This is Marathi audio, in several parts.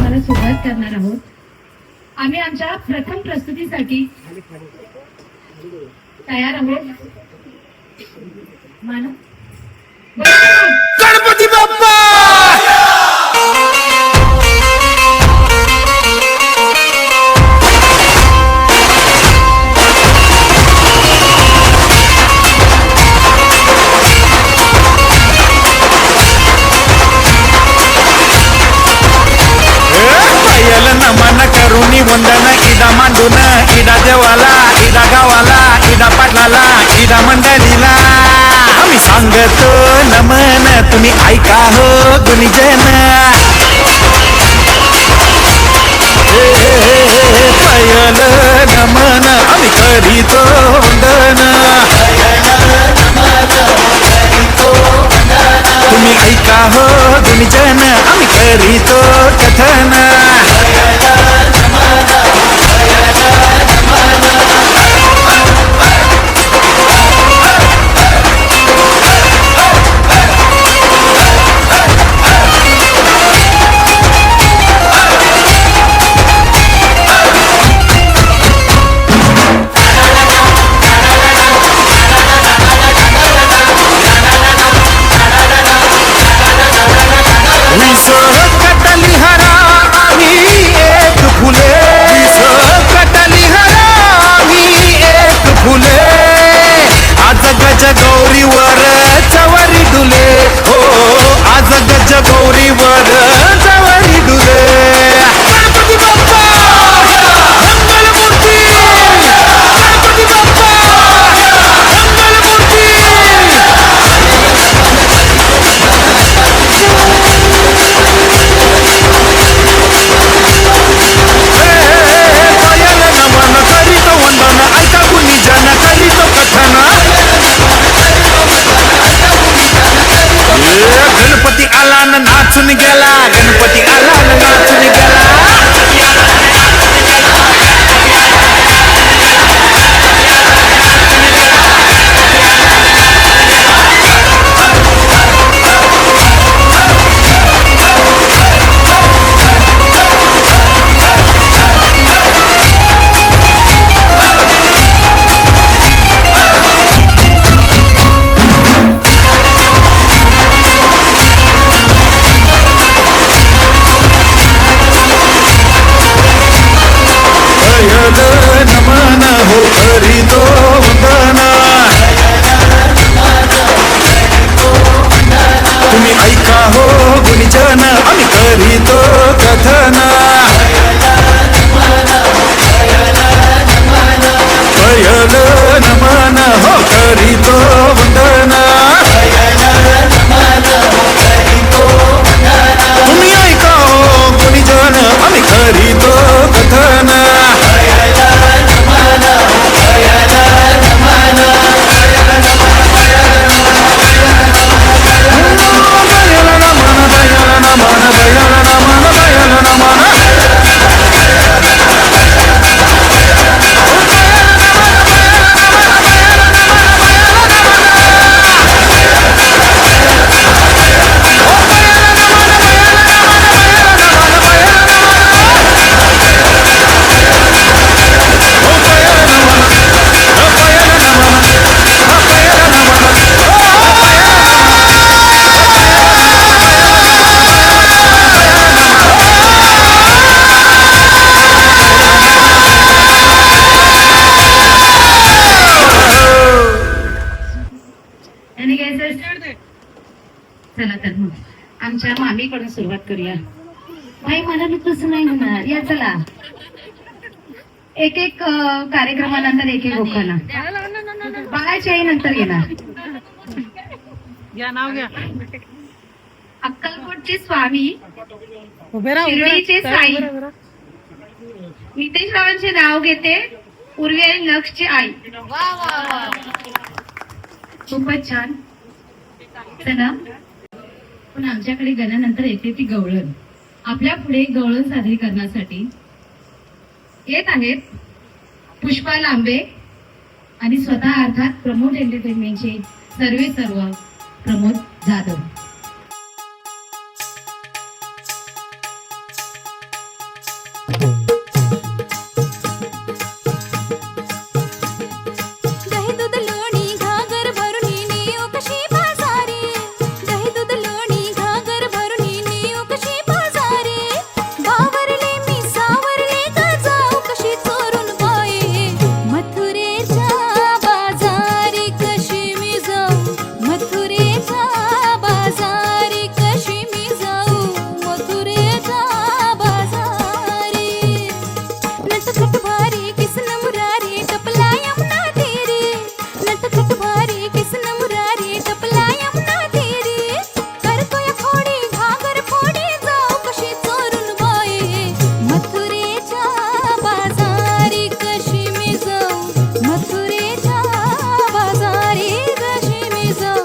कार्यक्रमाला सुरुवात करणार आहोत. आम्ही आमच्या प्रथम प्रस्तुतीसाठी तयार आहोत. गणपती बाप्पा नमन करुणी वंदन इडा मांडून इडा देवाला इडा गावाला इडा पाटलाला इडा मंडळीला आम्ही सांगतो नमन तुम्ही ऐका हो गुणीजन. पयल नमन आम्ही करीतो वंदन तुम्ही ऐका हो गुणीजन आम्ही करीतो कथन. गौरीवर चवरी डुले हो आज गज गौरीवर चवरी डुले. गणपती बाप्पा मंगलमूर्ती गणपती बाप्पा मंगलमूर्ती. पयल नमन करीतो वंदन ऐका गुणीजन करीतो कथन. गणपती आला न नाचून गेला गणपती आला न नाचून गेला. नमन हो करीतो वंदन तुम्ही ऐका हो गुणीजन आम्ही करीतो कथन. पयल नमन हो करीतो वंदन तुम्ही ऐका हो गुणीजन आम्ही करीतो कथन. चला तर मग आमच्या मामीकडून सुरुवात करूया. भाई मला तसं नाही होणार. या चला एक एक कार्यक्रमानंतर एक एक गोखाना बाळाची आई नंतर घेणार. अक्कलकोटचे स्वामी शिर्डीचे साई नितेश रावांचे नाव घेते पूर्वी आणि लक्षची आई. खूपच छान. चला पण आमच्याकडे गणानंतर येते ती गवळण. आपल्या पुढे गवळण सादरीकरणासाठी येत आहेत पुष्पा लांबे आणि स्वतः अर्थात प्रमोद एंटरटेनमेंटचे सर्व प्रमोद जाधव. दही दूध लोणी घागर भरून नेऊ कशी बाजारी दही दूध लोणी घागर भरून नेऊ कशी बाजारी बावरले मी सावरले का जाऊ कशी चोरून बाई मथुरेच्या बाजारी कशी मी जाऊ मथुरेच्या बाजारी कशी मी जाऊ मथुरेच्या बाजारी नटखट भारी किसन मुरारी टपला यमुना तेरी नटखट भारी किसन मुरारी टपला यमुना तेरी करतोय फोडी घागर फोडी जाऊ कशी चोरून बाई मथुरेच्या बाजारी कशी मी जाऊ मथुरेच्या बाजारी कशी मी जाऊ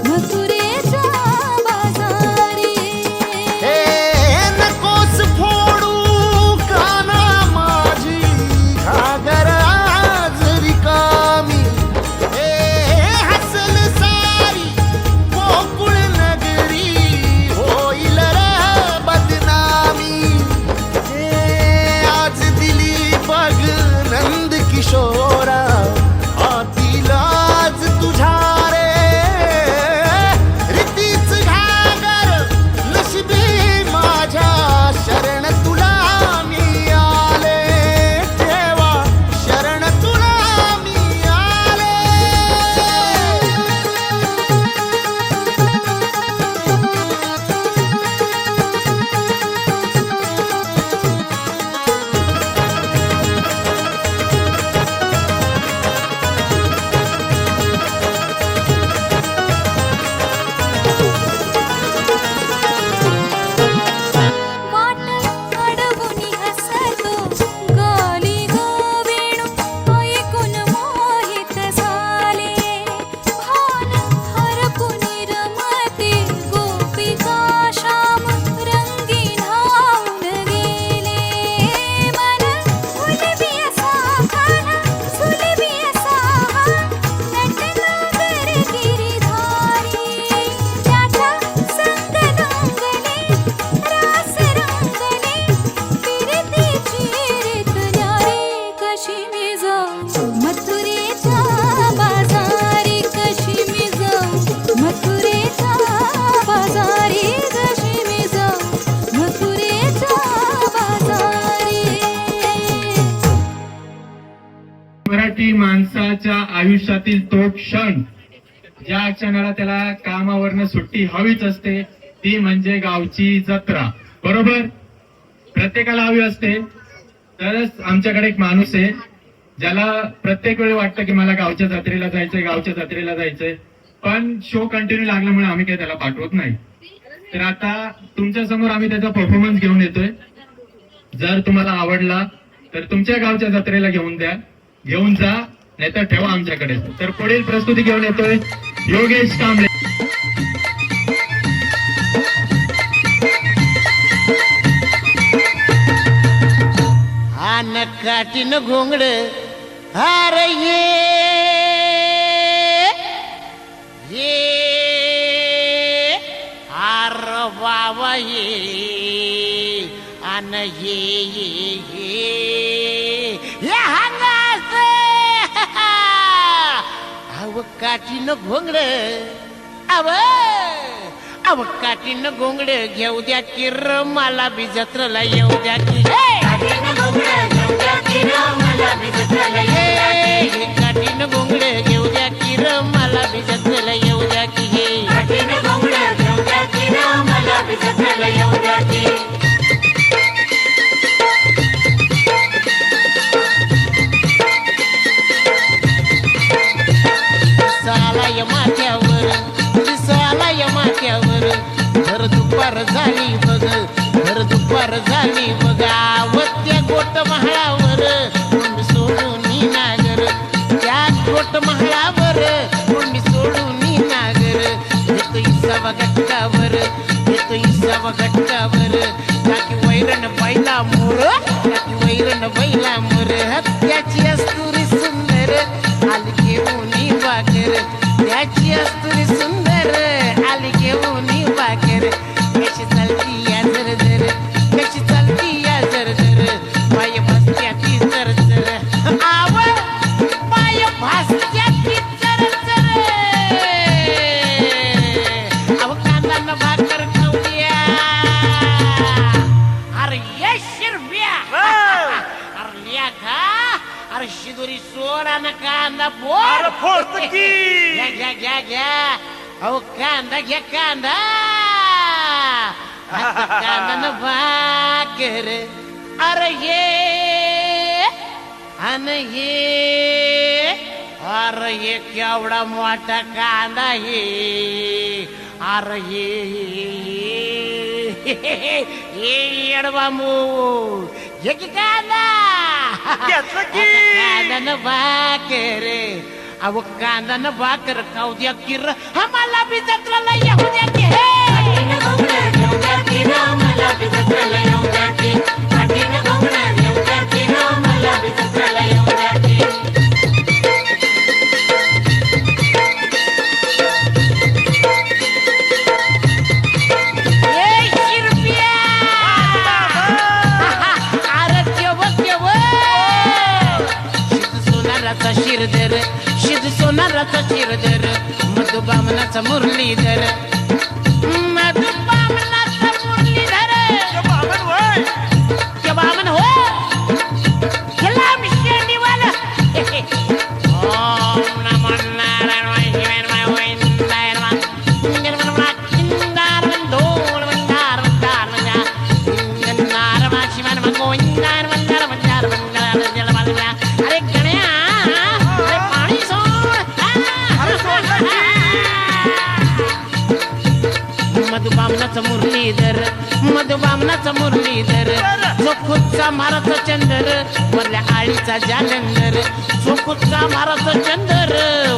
मथुरेच्या बाजारी हे नकोस फोडू काना माझी घागर आज रिकामी हे हसल सारी गोकुळ नगरी होईल रे बदनामी हे आज दिली बघ नंद किशोरा हाती लाज तुझ्या रे रीतीच घागर नशिबी माझ्या शरण तुला मी आले देवा शरण तुला मी आले वाट अडवुनी हसतो गाली गो वेणू ऐकून मोहित झाले भान हरपुनी रमते गोपिका श्याम रंगीन हावून गेले मन फुलवी असा खाना सुलभी असा हा नटनागर गिरीधारी त्याच्या संग रंगले रास रंगले फिरतीची रीत न्यारी कशी मी जाऊ मथुरेच्या बाजारी कशी मी जाऊ मथुरेच्या बाजारी कशी मी जाऊ मथुरेच्या बाजारी मराठी माणसाच्या आयुष्यातील तो क्षण ज्या क्षणाला त्याला कामावरनं सुट्टी हवीच असते ती म्हणजे गावची जत्रा. बरोबर, प्रत्येकाला हवी असते. तरच आमच्याकडे एक माणूस आहे ज्याला प्रत्येक वेळी वाटतं की मला गावच्या जत्रेला जायचंय गावच्या जत्रेला जायचंय, पण शो कंटिन्यू लागल्यामुळे आम्ही काही त्याला पाठवत नाही. तर आता तुमच्या समोर आम्ही त्याचा परफॉर्मन्स घेऊन येतोय. जर तुम्हाला आवडला तर तुमच्या गावच्या जत्रेला घेऊन जा, नाहीतर ठेवा आमच्याकडे. तर पुढील प्रस्तुती घेऊन येतोय योगेश कांबळे. हा नकाटीन घोंगड अरे ये आर बाबा ये अन ये हंगास अव काटीन घोंगड अव काटीन घोंगड घेऊ द्या किर मला बी जत्रेला येऊ द्या की काटीन घोंगड घेऊ द्या किर मला बी जत्रेला येऊ द्या की सालाय माथ्यावर भर दुपार झाली बघा वत्या गोट महाळावर कोण सोडून नागर त्या गोट महाळावर कोण सोडून नागर येतो इसावा गट्टावर टाकी वैरण बैला मोर त्याची अस्तुरी सुंदर आली घेऊन वाकर त्याची अस्तुरी सुंदर आली घेऊन वाकर कशी चालती या जर कशी चालती या जर अरे शिदोरी सोडा ना कांदा फोड फोडतो की. घ्या घ्या घ्या घ्या अहो कांदा घ्या कांदा आता कांदा न भाकर अरे ये अन ये अरे ये केवढा मोठा कांदा हे अरे ये येडबामू ये की कांदा घेतलं की. आता कांदा न भाकर अहो कांदा न भाकर खाऊ द्या किर आम्हाला बी जत्राला येऊ द्या की हे ए, शिरप्या! अरे केव्हा शिद सोनाराचा शिरधर शिद सोनाराचा शिरधर मधुबामनाचा मुरलीधर मधुबामनाचा मुरलीधर के बामन हो केला मिशेंडीवाला ओम नमो नारायण वाय शिवाय वाय वाय नारायण वाय निर्मल वाय इंदार वंदोल वंदार वंदार वंदा इंदार वाय शिवाय वाय गोविंदार वंदार वंदार वंदार जलवाला अरे गण्या अरे पाणी सोड मधुबामनाचा मुरलीधर मधुबामनाचा मुरलीधर चोखुचा मारत चंदर वरल्या आळीचा जालंधर चोखुचा मारत चंदर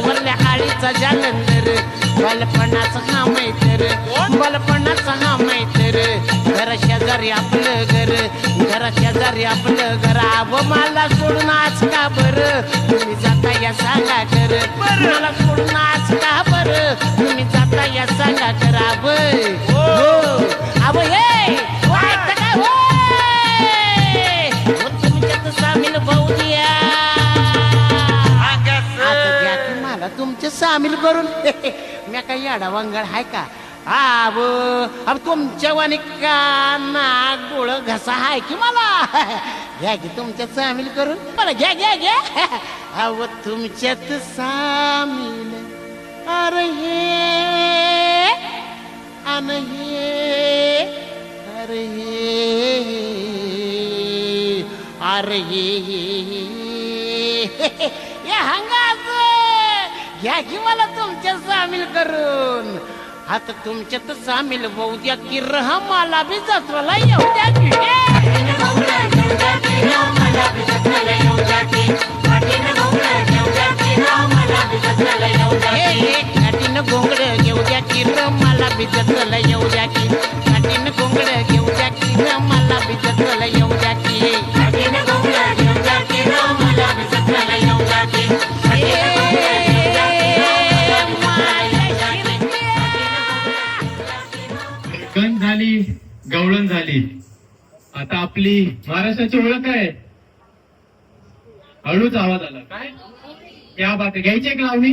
वरल्या आळीचा जालंधर बालपणाचा हा मैत्र बालपणाचा हा मैत्र घर शेजारी आपलं घर घर शेजारी आपलं घर आव मला सोडून आज का बर तुम्ही जाता या सांगा कर मला सोडून आज का बर तुम्ही जाता या सांगा कर आव आव हे ऐकता काय तुमच्यात सामील भाऊ द्या आता द्या की मला तुमचे सामील करून मी काही याडा वांगड हाय का आव अब तुमच्या वाणी काना गोळ घसा हाय की मला घ्या की तुमच्यात सामील करून मला घ्या घ्या घ्या अव तुमच्यात सामील अरे हे अन हे अरे हे अरे हे या हंगाच घ्या की मला तुमच्यात सामील करून आता तुमच्यात सामील होऊ द्या की रहा मला बी जत्राला येऊ द्या की काठीनं घोंगड घेऊ द्या की र मला बी जत्राला येऊ द्या की काठीनं घोंगड घेऊ द्या की र मला बी जत्राला येऊ द्या की गण झाली गवळण झाली आता आपली महाराष्ट्राची ओळख आहे हळूच आवाज आला काय या बात घ्यायची एक लावणी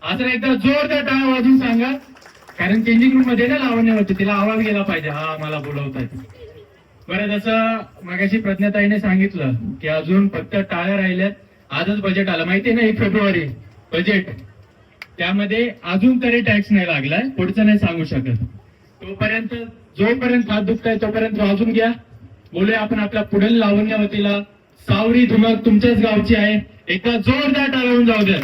आता एकदा जोरदार टाळ्या वाजून सांगा कारण चेंजिंग रूम मध्ये ना लावणी होती तिला आवाज गेला पाहिजे हा मला बोलवतात बरं जसं मगाशी प्रज्ञाताईने सांगितलं की अजून फक्त टाळ्या राहिल्यात आजच बजेट आलं माहितीये ना 1 फेब्रुवारी बजेट त्यामध्ये अजून तरी टॅक्स नाही लागलाय पुढचं नाही सांगू शकत तोपर्यंत जोपर्यंत हात दुखताय तोपर्यंत वाजून घ्या बोलूया आपण आपल्या पुढील लावण्यावतीला सावरी धुमक तुमच्याच गावची आहे एकदा जोरदार टाळून जाऊ द्या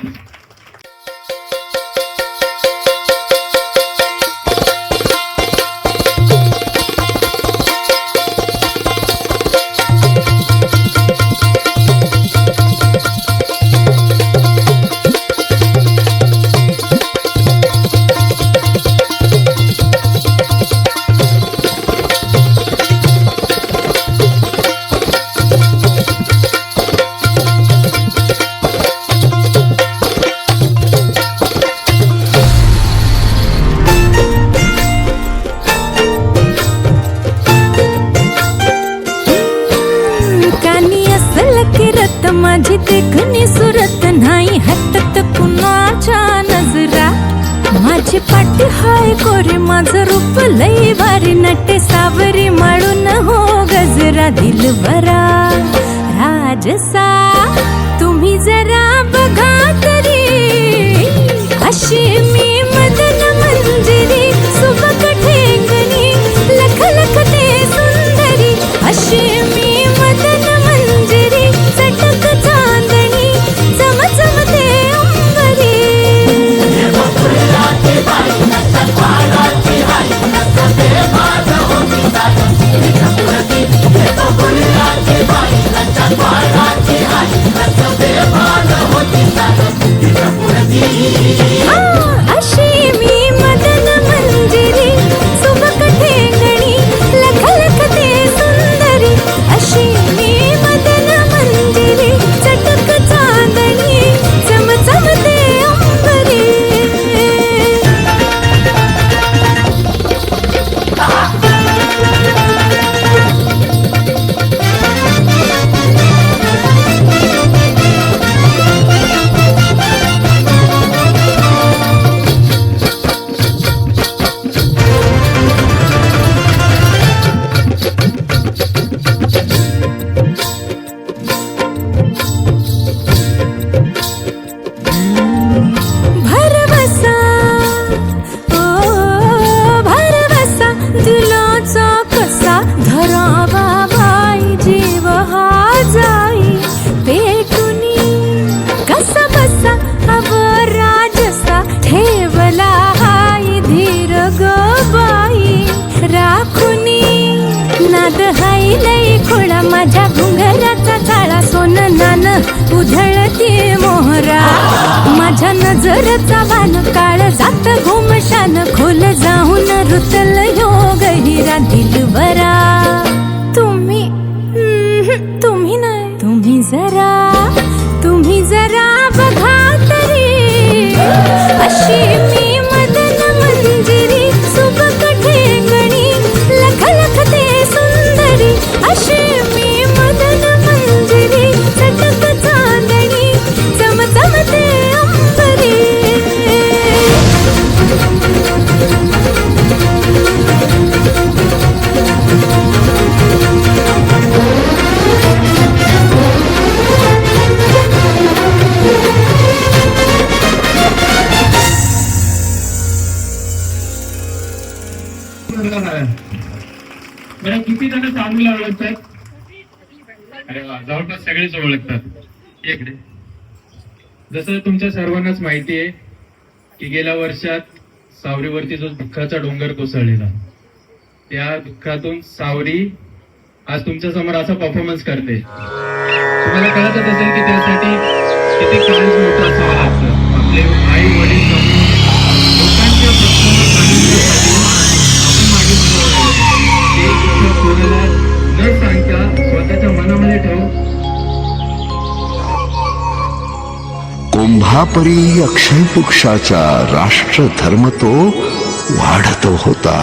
माझी देखणी सुरत नाही हटत कुणाच्या नजरा माझी पाठी हाय कोरी माझं रूप लई भारी नटे सावरी माळून हो गजरा दिलबरा राजसा तुम्ही जरा बघा तरी अशी मी मदन मंजिरी सुबक ठेंगणी लख लखते सुंदरी अशी मी मदन मंजिरी चटक चांदणी चमचमते अंबरी अशी मी मदन मंजिरी सुबक ठेंगणी लख लखते सुंदरी अशी मी मदन मंजिरी चटक चांदणी चमचमते अंबरी भरवसा ओ भरवसा दिलाचा कसा धरावा बाई जीव हा जाई पेटुनी कसा बसा अवराजसा ठेवला हाई धीर ग बाई राखुनी नाद हाई लई खोळा माझ्या घुंगराचा काळा सोन नान उधळती मोहरा माझ्या नजरचा वान काळ जात घुमशान खोल जाऊन रुतल योग हिरा दिलवरा तुम्ही तुम्ही नाही तुम्ही जरा बघा तरी अशी मी मदन मंजिरी सुबक ठेंगणी लख लखते सुंदरी अशी मी मदन मंजिरी चटक चांदणी चमचमते अंबरी बरं, किती जण चांगलं ओळखतात? अरे वा, जवळपास सगळेच ओळखतात. इकडे जसं तुमच्या सर्वांनाच माहिती आहे की गेल्या वर्षात सावरीवरती जो दुःखाचा डोंगर कोसळलेला, त्या दुःखातून सावरी आज तुमच्या समोर असा परफॉर्मन्स करते. तुम्हाला कळतच असेल की त्यासाठी किती काळ मोठं असावं लागतं. आपले आई वडील लोकांच्या प्रश्नांना सांगण्यासाठी आपण मागे ते इथं कोणाला न सांगता स्वतःच्या मनामध्ये ठेवून कुंभापरी अक्षय पुरुषाचा राष्ट्र धर्म तो वाढत होता,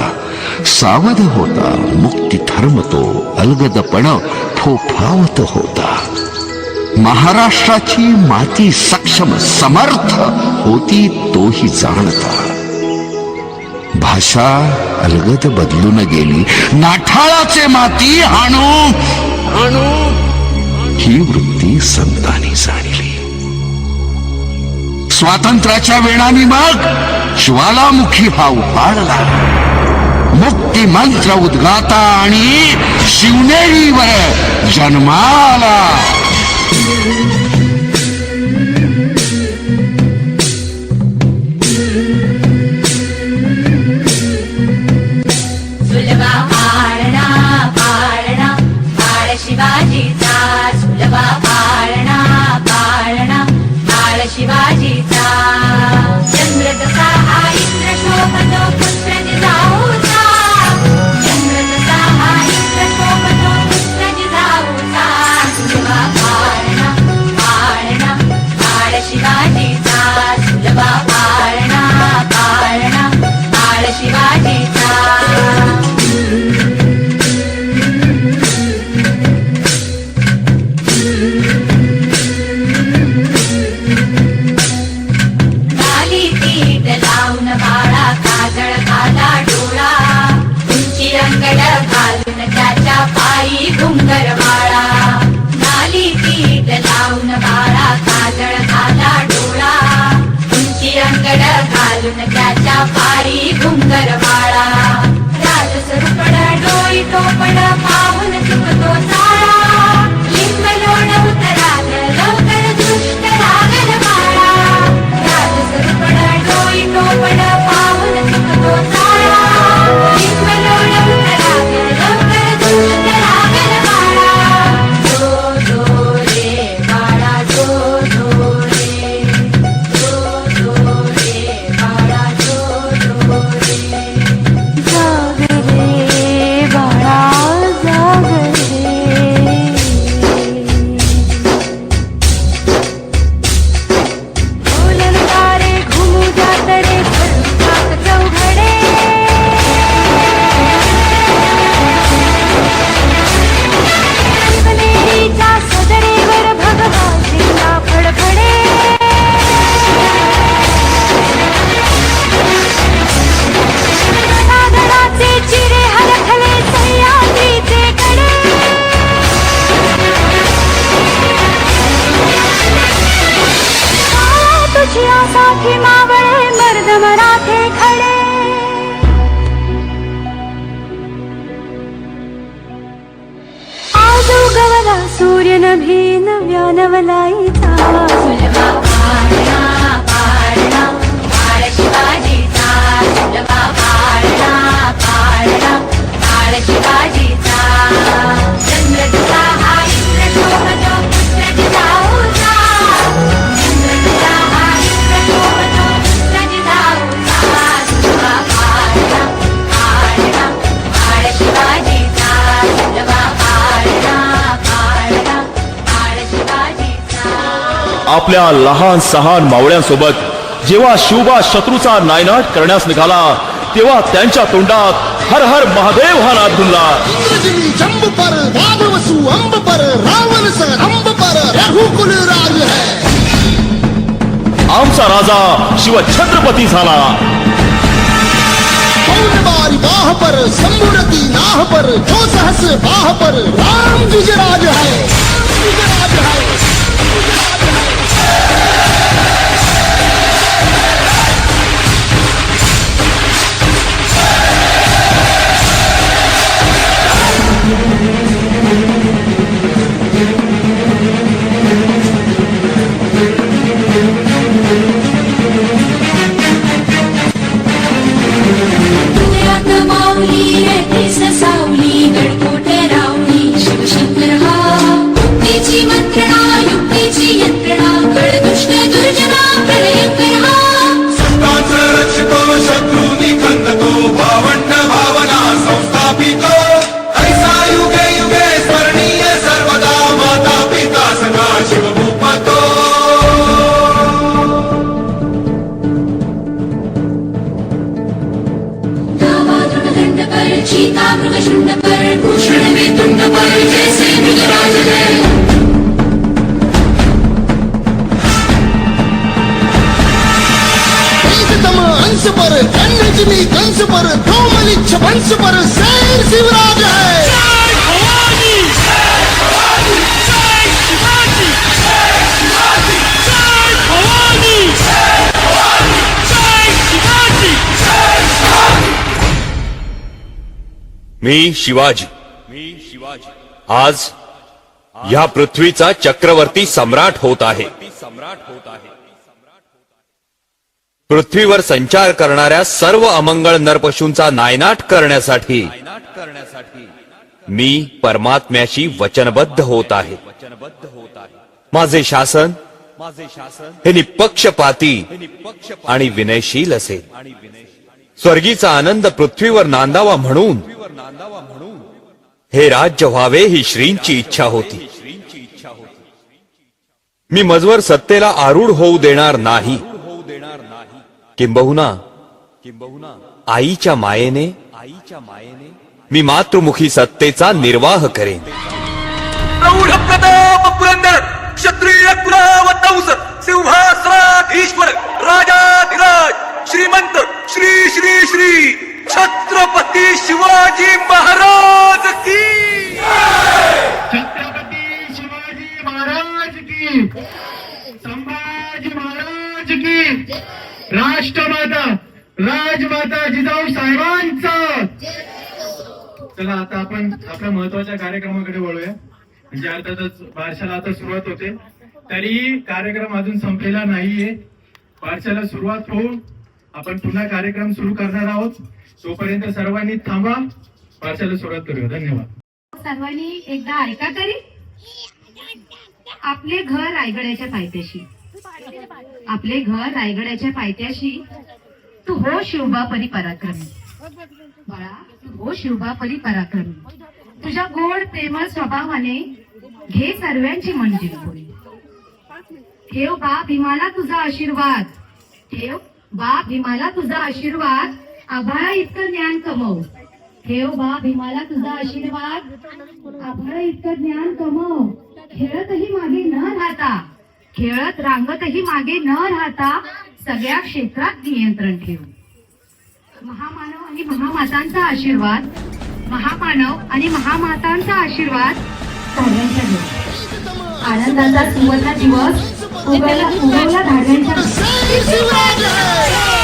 सावध होता, मुक्ती धर्म तो अलगदपण फोफावत होता. महाराष्ट्राची माती सक्षम समर्थ होती तोही जाणता. भाषा अलगद बदलून गेली, नाठाळाचे माती आणू ही वृत्ती संतांनी जाणली. स्वातंत्र्याच्या वेळाने मग ज्वालामुखी हा उफाळला. मुक्ती मंत्र उद्गाता आणि शिवनेरीवर जन्माला. सुलभा पाळणा पाळणा बाळ शिवाजीचा सुलभा पाळणा पाळणा बाळ शिवाजीचा. चंद्र जसा हा इंद्र शोभतो पुत्र जिजाऊचा. चंद्र जसा हा इंद्र शोभतो पुत्र जिजाऊचा. सुलभा पाळणा पाळणा बाळ शिवाजीचा. सुलभा पाळणा पाळणा बाळ शिवाजीचा. नवलाईचा फुलवा पाळणा पाळणा बाळ शिवाजीचा फुलवा पाळणा पाळणा बाळ शिवाजीचा चंद्रदुता हा इंद्र शोभतो पुत्र जिजाऊचा चंद्रदुता हा इंद्र शोभतो पुत्र जिजाऊचा फुलवा पाळणा पाळणा बाळ शिवाजीचा फुलवा पाळणा पाळणा बाळ शिवाजीचा आपल्या लहान सहान मावळ्यांसोबत जेव्हा शिवबा शत्रूचा नायनाट करण्यास निघाला तेव्हा त्यांच्या तोंडात हर हर महादेव हा नाद घुमला. इंद्रजिनी जंब पर वाघवसु अंब पर रावण सर अंब पर रघुकुल राज है. आमचा राजा शिवछत्रपती झाला. बारी बाह पर शंभुरती नाह पर जो सहस बाह पर राम गुजराज है. गुजराज है. हृदयात माऊली येतेस सावली गडकोट रावली शिवशंकर हा मुक्तीची मंत्रणा युक्तीची यंत्रणा कळदुष्ट दुर्जना प्रलयंकर हा रक्षतो शत्रूनी खंदतो भावंड भावना संस्थापितो ऐसा युगे युगे स्मरणीय सर्वदा माता पिता सदा शिवभूपतो. धावा दृढदंड पर चीता मृगशुंड पर भूषण में तुंड पर जैसे मृगराज है. तम अंश पर अन्नजिनी कंस पर धूमलिच्छ वंश पर शेर शिवराज है. मी शिवाजी आज या पृथ्वीचा चक्रवर्ती सम्राट होत आहे. पृथ्वीवर संचार करणाऱ्या सर्व अमंगळ नरपशूंचा नायनाट करण्यासाठी मी परमात्म्याशी वचनबद्ध होत आहे. माझे शासन हे निपक्षपाती आणि विनयशील असेल. स्वर्गीचा आनंद पृथ्वीवर नांदावा म्हणून हे राज्य व्हावे ही श्रींची इच्छा होती. मी मजवर सत्तेला आरूढ होऊ देणार नाही. किंबहुना आईच्या मायेने मी मातृमुखी सत्तेचा निर्वाह करेन. प्रौढ प्रताप पुरंदर क्षत्रिय कुलावतंस सिंहासनाधीश्वर राजाधिराज श्रीमंत श्री श्री श्री छत्रपती शिवाजी महाराज की. छत्रपती शिवाजी महाराज की. संभाजी महाराज की. राष्ट्रमाता राजमाता जिजाऊ साहेबांचा. चला आता आपण आपल्या महत्वाच्या कार्यक्रमाकडे वळूया. म्हणजे अर्थातच बारशाला आता सुरुवात होते, तरीही कार्यक्रम अजून संपलेला नाहीये. बारशाला सुरुवात होऊन आपण पुन्हा कार्यक्रम सुरू करणार आहोत. तोपर्यंत सर्वांनी थांबा. बारशाला सुरुवात करूया. धन्यवाद. सर्वांनी एकदा ऐका तरी. आपले घर रायगडाच्या पायथ्याशी, आपले घर रायगडाच्या पायथ्याशी. तू हो शिवबा परी पराक्रमी. बाळा तू हो शिवबा परी पराक्रमी. तुझ्या गोड प्रेमळ स्वभावाने घे सर्वांची मन जिंकून. ठेव बा भीमाला तुझा आशीर्वाद. ठेव बा भीमाला तुझा आशीर्वाद. आभाळा इतकं ज्ञान कमव. ठेव बा भीमाला तुझा आशीर्वाद. आभाळा इतकं ज्ञान कमव. खेळतही मागे न राहता, खेळत रांगतही मागे न राहता सगळ्या क्षेत्रात नियंत्रण ठेव. महामानव आणि महामातांचा आशीर्वाद, महामानव आणि महामातांचा आशीर्वाद धाड्यांच्या दिवस. आनंदाचा सुवर्ण दिवस उगवला धाड्यांच्या. शेर शिवराज है.